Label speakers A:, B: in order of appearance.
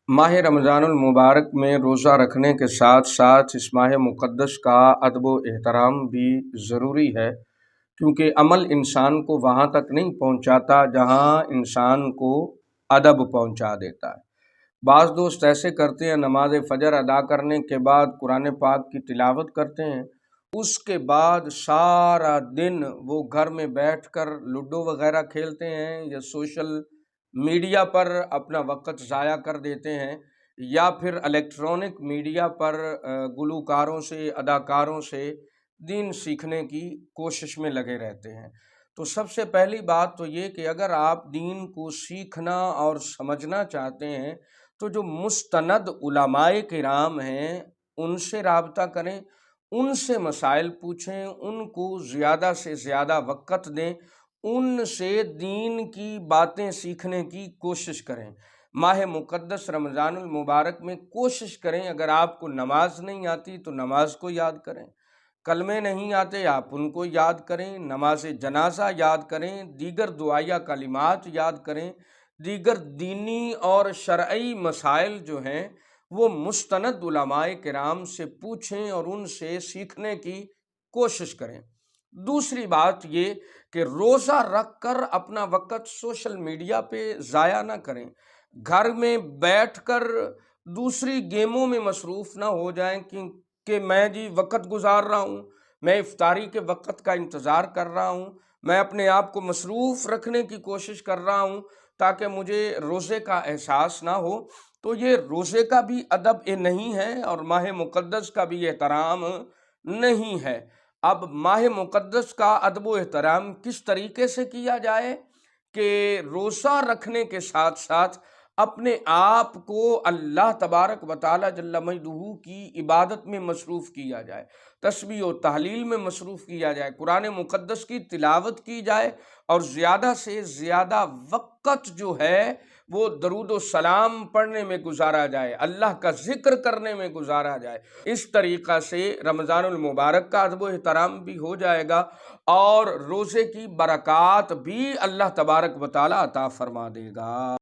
A: माह रमज़ान मुबारक में रोज़ा रखने के साथ साथ इस माह मुक़द्दस का अदब व एहतराम भी ज़रूरी है, क्योंकि अमल इंसान को वहाँ तक नहीं पहुँचाता जहाँ इंसान को अदब पहुँचा देता है। बाज़ दोस्त ऐसे करते हैं, नमाज फ़जर अदा करने के बाद कुरान पाक की तिलावत करते हैं, उसके बाद सारा दिन वो घर में बैठकर लूडो वगैरह खेलते हैं या सोशल मीडिया पर अपना वक़्त ज़ाया कर देते हैं, या फिर इलेक्ट्रॉनिक मीडिया पर गुलकारों से, अदाकारों से दीन सीखने की कोशिश में लगे रहते हैं। तो सबसे पहली बात तो ये कि अगर आप दीन को सीखना और समझना चाहते हैं तो जो मुस्तनद उलमाए किराम हैं उनसे राबता करें, उनसे मसाइल पूछें, उनको ज़्यादा से ज़्यादा वक़्त दें, उनसे दीन की बातें सीखने की कोशिश करें। माह मुक़द्दस रमज़ानुल मुबारक में कोशिश करें, अगर आपको नमाज नहीं आती तो नमाज को याद करें, कलमे नहीं आते आप उनको याद करें, नमाज जनाजा याद करें, दीगर दुआया कलिमात याद करें, दीगर दीनी और शरई मसाइल जो हैं वो मुस्तनद उलमाए किराम से पूछें और उनसे सीखने की कोशिश करें। दूसरी बात ये कि रोज़ा रख कर अपना वक़्त सोशल मीडिया पे ज़ाया ना करें, घर में बैठकर दूसरी गेमों में मसरूफ़ ना हो जाएं कि मैं जी वक़्त गुजार रहा हूँ, मैं इफ्तारी के वक़्त का इंतज़ार कर रहा हूँ, मैं अपने आप को मसरूफ़ रखने की कोशिश कर रहा हूँ ताकि मुझे रोज़े का एहसास ना हो। तो ये रोज़े का भी अदब नहीं है और माह मुक़द्दस का भी एहतराम नहीं है। अब माह मुक़द्दस का अदब व एहतराम किस तरीके से किया जाए कि रोज़ा रखने के साथ साथ अपने आप को अल्लाह तबारक व तआला जल्ल मजदूहू की इबादत में मसरूफ़ किया जाए, तस्बीह व तहलील में मसरूफ़ किया जाए, कुरान मुक़द्दस की तिलावत की जाए और ज़्यादा से ज़्यादा वक़्त जो है वो दरूद व सलाम पढ़ने में गुजारा जाए, अल्लाह का ज़िक्र करने में गुजारा जाए। इस तरीक़ा से रमज़ानुल मुबारक का अदब व एहतराम भी हो जाएगा और रोज़े की बरक़ात भी अल्लाह तबारक व तआला अता फ़रमा देगा।